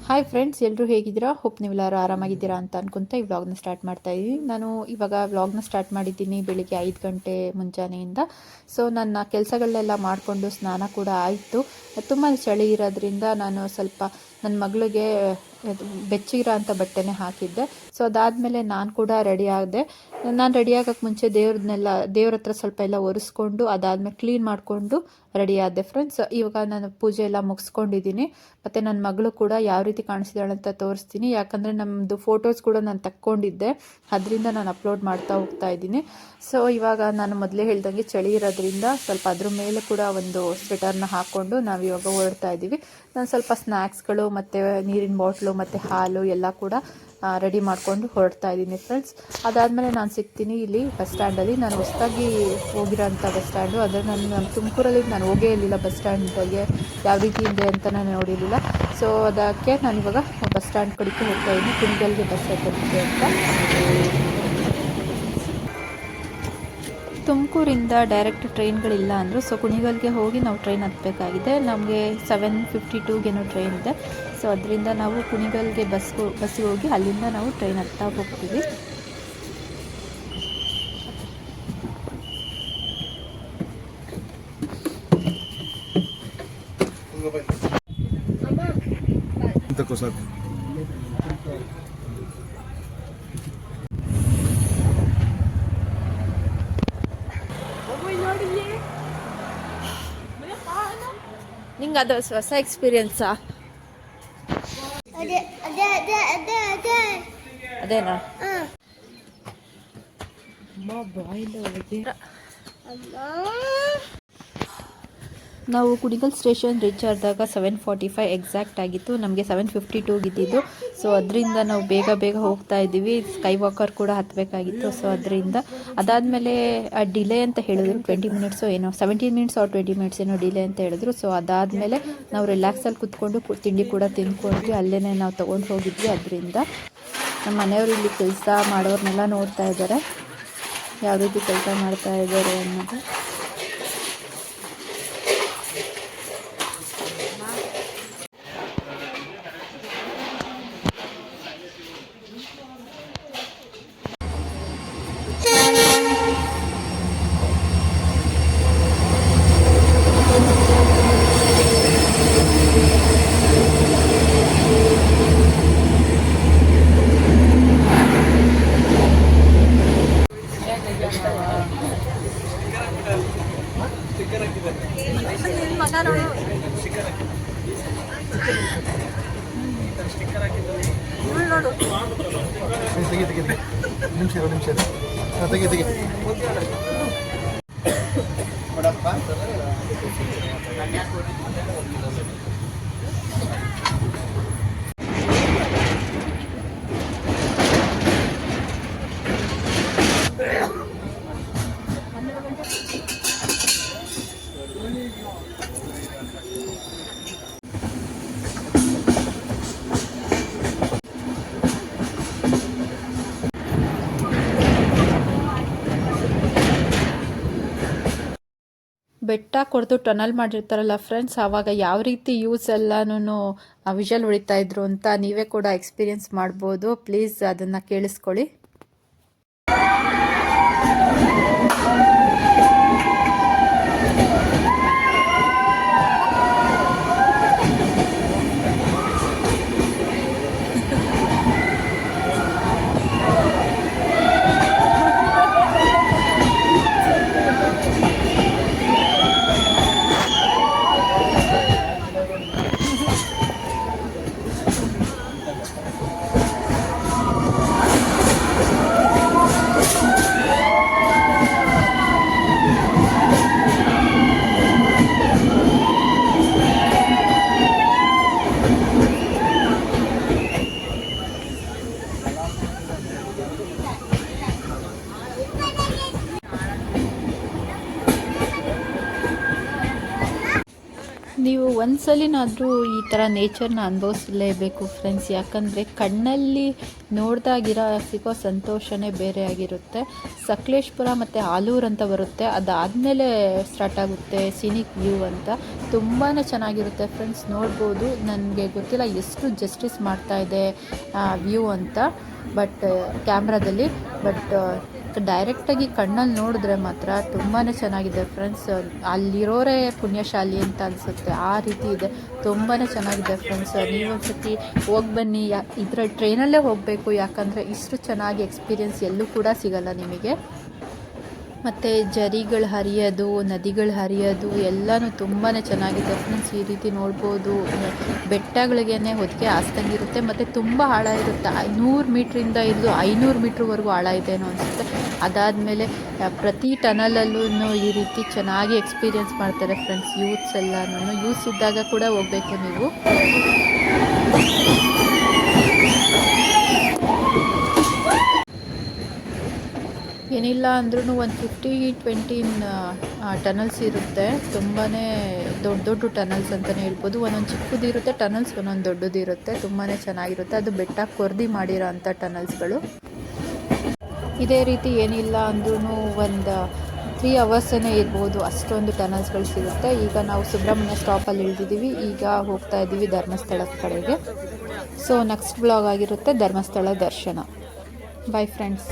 Hi friends, ಎಲ್ಲರೂ ಹೇಗಿದ್ದೀರಾ? Hope ನೀವೆಲ್ಲರೂ ಆರಾಮಾಗಿದ್ದೀರಾ ಅಂತ ಅನ್ಕೊಂತ ಈ ವ್ಲಾಗ್ನ ಸ್ಟಾರ್ಟ್ ಮಾಡ್ತಾ ಇದ್ದೀನಿ. ನಾನು ಇವಾಗ ವ್ಲಾಗ್ನ ಸ್ಟಾರ್ಟ್ ಮಾಡಿದ್ದೀನಿ ಬೆಳಿಗ್ಗೆ 5 ಗಂಟೆ ಮುಂಜಾನೆಯಿಂದ. ಸೊ ನನ್ನ ಕೆಲಸಗಳನ್ನೆಲ್ಲ ಮಾಡಿಕೊಂಡು ಸ್ನಾನ ಕೂಡ ಆಯಿತು. ತುಂಬ ಚಳಿ ಇರೋದ್ರಿಂದ ನಾನು ಸ್ವಲ್ಪ ನನ್ನ ಮಗಳಿಗೆ ಬೆಚ್ಚಗಿರೋ ಅಂಥ ಬಟ್ಟೆನೇ ಹಾಕಿದ್ದೆ. ಸೊ ಅದಾದಮೇಲೆ ನಾನು ಕೂಡ ರೆಡಿ ಆಗಿದೆ. ನಾನು ರೆಡಿ ಆಗೋಕ್ಕೆ ಮುಂಚೆ ದೇವ್ರ ಹತ್ರ ಸ್ವಲ್ಪ ಎಲ್ಲ ಒರೆಸ್ಕೊಂಡು ಅದಾದಮೇಲೆ ಕ್ಲೀನ್ ಮಾಡಿಕೊಂಡು ರೆಡಿ ಆದೆ ಫ್ರೆಂಡ್ಸ್. ಇವಾಗ ನಾನು ಪೂಜೆ ಎಲ್ಲ ಮುಗಿಸ್ಕೊಂಡಿದ್ದೀನಿ. ಮತ್ತು ನನ್ನ ಮಗಳು ಕೂಡ ಯಾವ ರೀತಿ ಕಾಣಿಸಿದಾಳೆ ಅಂತ ತೋರಿಸ್ತೀನಿ. ಯಾಕಂದರೆ ನಮ್ಮದು ಫೋಟೋಸ್ ಕೂಡ ನಾನು ತಕ್ಕೊಂಡಿದ್ದೆ, ಅದರಿಂದ ನಾನು ಅಪ್ಲೋಡ್ ಮಾಡ್ತಾ ಹೋಗ್ತಾ ಇದ್ದೀನಿ. ಸೊ ಇವಾಗ ನಾನು ಮೊದಲೇ ಹೇಳ್ದಂಗೆ ಚಳಿ ಇರೋದ್ರಿಂದ ಸ್ವಲ್ಪ ಅದ್ರ ಮೇಲೆ ಕೂಡ ಒಂದು ಸ್ವೆಟರ್ನ ಹಾಕ್ಕೊಂಡು ನಾವು ಇವಾಗ ಹೊರಡ್ತಾ ಇದ್ದೀವಿ. ನಾನು ಸ್ವಲ್ಪ ಸ್ನ್ಯಾಕ್ಸ್ಗಳು ಮತ್ತು ನೀರಿನ ಬಾಟ್ಲು ಮತ್ತು ಹಾಲು ಎಲ್ಲ ಕೂಡ ರೆಡಿ ಮಾಡಿಕೊಂಡು ಹೊರಡ್ತಾ ಇದ್ದೀನಿ ಫ್ರೆಂಡ್ಸ್. ಅದಾದಮೇಲೆ ನಾನು ಸಿಗ್ತೀನಿ ಇಲ್ಲಿ ಬಸ್ ಸ್ಟ್ಯಾಂಡಲ್ಲಿ. ನಾನು ಹೊಸದಾಗಿ ಹೋಗಿರೋಂಥ ಬಸ್ ಸ್ಟ್ಯಾಂಡು. ಅಂದರೆ ನಾನು ತುಮಕೂರಲ್ಲಿ ನಾನು ಹೋಗೇ ಇರಲಿಲ್ಲ ಬಸ್ ಸ್ಟ್ಯಾಂಡ್ಗೆ, ಯಾವ ರೀತಿ ಇದೆ ಅಂತ ನಾನು ನೋಡಿರಲಿಲ್ಲ. ಸೊ ಅದಕ್ಕೆ ನಾನಿವಾಗ ಬಸ್ ಸ್ಟ್ಯಾಂಡ್ ಕಡೆಗೆ ಹೋಗ್ತಾ ಇದ್ದೀನಿ, ಕುಣಿಗಲ್ಗೆ ಬಸ್ ಹತ್ತೋದಕ್ಕೆ ಅಂತ. ತುಮಕೂರಿಂದ ಡೈರೆಕ್ಟ್ ಟ್ರೈನ್ಗಳಿಲ್ಲ ಅಂದರು. ಸೊ ಕುಣಿಗಲ್ಗೆ ಹೋಗಿ ನಾವು ಟ್ರೈನ್ ಹತ್ತಬೇಕಾಗಿದೆ. ನಮಗೆ 7:52ಗೇನೋ ಟ್ರೈನ್ ಇದೆ. ಸೊ ಅದರಿಂದ ನಾವು ಕುಣಿಗಲ್ಗೆ ಬಸ್ಸಿಗೆ ಹೋಗಿ ಅಲ್ಲಿಂದ ನಾವು ಟ್ರೈನ್ ಹತ್ತಾ ಹೋಗ್ತೀವಿ. ನಿಂಗೆ ಅದು ಹೊಸ ಎಕ್ಸ್ಪೀರಿಯನ್ಸಾ? ಅದೇನಾ? ನಾವು ಕುಣಿಗಲ್ ಸ್ಟೇಷನ್ ರೀಚ್ ಆದಾಗ 7:45 ಎಕ್ಸಾಕ್ಟ್ ಆಗಿತ್ತು. ನಮಗೆ 7:52 ಇದ್ದಿದ್ದು. ಸೊ ಅದರಿಂದ ನಾವು ಬೇಗ ಹೋಗ್ತಾ ಇದ್ದೀವಿ. ಸ್ಕೈ ವಾಕರ್ ಕೂಡ ಹತ್ತಬೇಕಾಗಿತ್ತು. ಸೊ ಅದರಿಂದ ಅದಾದಮೇಲೆ ಡಿಲೇ ಅಂತ ಹೇಳಿದ್ರು, 20 ಮಿನಿಟ್ಸು ಏನೋ 17 ಮಿನಿಟ್ಸ್ ಆರ್ 20 ಮಿನಿಟ್ಸ್ ಏನೋ ಡಿಲೇ ಅಂತ ಹೇಳಿದ್ರು. ಸೊ ಅದಾದಮೇಲೆ ನಾವು ರಿಲ್ಯಾಕ್ಸಲ್ಲಿ ಕೂತ್ಕೊಂಡು ತಿಂಡಿ ಕೂಡ ತಿಂದ್ಕೊಂಡ್ವಿ. ಅಲ್ಲೇ ನಾವು ತೊಗೊಂಡು ಹೋಗಿದ್ವಿ. ಅದರಿಂದ ನಮ್ಮ ಮನೆಯವರು ಇಲ್ಲಿ ಕೆಲಸ ಮಾಡೋರನ್ನೆಲ್ಲ ನೋಡ್ತಾ ಇದ್ದಾರೆ, ಯಾವ ರೀತಿ ಕೆಲಸ ಮಾಡ್ತಾ ಇದ್ದಾರೆ ಅನ್ನೋದು. ಬೆಟ್ಟ ಕೊರೆದು ಟನಲ್ ಮಾಡಿರ್ತಾರಲ್ಲ ಫ್ರೆಂಡ್ಸ್, ಆವಾಗ ಯಾವ ರೀತಿ ಯೂಸ್ ಎಲ್ಲನೂ ವಿಷಲ್ ಹೊಡಿತಾ ಇದ್ರು ಅಂತ ನೀವೇ ಕೂಡ ಎಕ್ಸ್ಪೀರಿಯನ್ಸ್ ಮಾಡ್ಬೋದು. ಪ್ಲೀಸ್ ಅದನ್ನು ಕೇಳಿಸ್ಕೊಳ್ಳಿ. ಒಂದ್ಸಲಿನಾದರೂ ಈ ಥರ ನೇಚರ್ನ ಅನುಭವಿಸಲೇಬೇಕು ಫ್ರೆಂಡ್ಸ್. ಯಾಕಂದರೆ ಕಣ್ಣಲ್ಲಿ ಸಿಗೋ ಸಂತೋಷನೇ ಬೇರೆ ಆಗಿರುತ್ತೆ. ಸಕಲೇಶ್ಪುರ ಮತ್ತು ಆಲೂರು ಅಂತ ಬರುತ್ತೆ, ಅದಾದಮೇಲೆ ಸ್ಟಾರ್ಟ್ ಆಗುತ್ತೆ ಸಿನಿಕ್ ವ್ಯೂ ಅಂತ. ತುಂಬಾ ಚೆನ್ನಾಗಿರುತ್ತೆ ಫ್ರೆಂಡ್ಸ್. ನೋಡ್ಬೋದು, ನನಗೆ ಗೊತ್ತಿಲ್ಲ ಎಷ್ಟು ಜಸ್ಟಿಸ್ ಮಾಡ್ತಾ ಇದೆ ವ್ಯೂ ಅಂತ ಕ್ಯಾಮ್ರಾದಲ್ಲಿ. ಡೈರೆಕ್ಟಾಗಿ ಕಣ್ಣಲ್ಲಿ ನೋಡಿದ್ರೆ ಮಾತ್ರ ತುಂಬಾ ಚೆನ್ನಾಗಿದೆ ಫ್ರೆಂಡ್ಸ್. ಅಲ್ಲಿರೋರೇ ಪುಣ್ಯಶಾಲಿ ಅಂತ ಅನಿಸುತ್ತೆ, ಆ ರೀತಿ ಇದೆ. ತುಂಬಾ ಚೆನ್ನಾಗಿದೆ ಫ್ರೆಂಡ್ಸ್. ನೀವೊಂದ್ಸತಿ ಹೋಗಿ ಬನ್ನಿ. ಇದರ ಟ್ರೈನಲ್ಲೇ ಹೋಗಬೇಕು, ಯಾಕಂದರೆ ಇಷ್ಟು ಚೆನ್ನಾಗಿ ಎಕ್ಸ್ಪೀರಿಯೆನ್ಸ್ ಎಲ್ಲೂ ಕೂಡ ಸಿಗಲ್ಲ ನಿಮಗೆ. ಮತ್ತು ಜರಿಗಳು ಹರಿಯೋದು, ನದಿಗಳು ಹರಿಯೋದು ಎಲ್ಲನೂ ತುಂಬಾ ಚೆನ್ನಾಗಿದೆ ಫ್ರೆಂಡ್ಸ್. ಈ ರೀತಿ ನೋಡ್ಬೋದು, ಬೆಟ್ಟಗಳಿಗೇ ಹೊದಿಕೆ ಹಾಸ್ದಂಗಿರುತ್ತೆ ಮತ್ತು ತುಂಬ ಆಳ ಇರುತ್ತೆ. 100 ಮೀಟ್ರಿಂದ ಹಿಡಿದು 500 ಮೀಟ್ರ್ವರೆಗೂ ಆಳ ಇದೆನೋ ಅನಿಸುತ್ತೆ. ಅದಾದಮೇಲೆ ಪ್ರತಿ ಟನಲಲ್ಲೂ ಈ ರೀತಿ ಚೆನ್ನಾಗಿ ಎಕ್ಸ್ಪೀರಿಯೆನ್ಸ್ ಮಾಡ್ತಾರೆ ಫ್ರೆಂಡ್ಸ್ ಯೂತ್ಸ್ ಎಲ್ಲನೂ. ಯೂತ್ಸ್ ಇದ್ದಾಗ ಕೂಡ ಹೋಗಬೇಕು ನೀವು. ಏನಿಲ್ಲ ಅಂದ್ರೂ ಒಂದು 50-20 ಟನಲ್ಸ್ ಇರುತ್ತೆ. ತುಂಬಾ ದೊಡ್ಡ ಟನಲ್ಸ್ ಅಂತಲೇ ಹೇಳ್ಬೋದು. ಒಂದೊಂದು ಚಿಕ್ಕದಿರುತ್ತೆ ಟನಲ್ಸ್, ಒಂದೊಂದು ದೊಡ್ಡದಿರುತ್ತೆ. ತುಂಬಾ ಚೆನ್ನಾಗಿರುತ್ತೆ. ಅದು ಬೆಟ್ಟ ಕೊರ್ದಿ ಮಾಡಿರೋ ಅಂಥ ಟನಲ್ಸ್ಗಳು. ಇದೇ ರೀತಿ ಏನಿಲ್ಲ ಅಂದ್ರೂ ಒಂದು 3 ಅವರ್ಸೇ ಇರ್ಬೋದು, ಅಷ್ಟೊಂದು ಟನಲ್ಸ್ಗಳು ಸಿಗುತ್ತೆ. ಈಗ ನಾವು ಸುಬ್ರಹ್ಮಣ್ಯ ಸ್ಟಾಪಲ್ಲಿ ಇಳಿದಿದ್ದೀವಿ. ಈಗ ಹೋಗ್ತಾ ಇದ್ದೀವಿ ಧರ್ಮಸ್ಥಳದ ಕಡೆಗೆ. ಸೊ ನೆಕ್ಸ್ಟ್ ಬ್ಲಾಗ್ ಆಗಿರುತ್ತೆ ಧರ್ಮಸ್ಥಳ ದರ್ಶನ. Bye friends.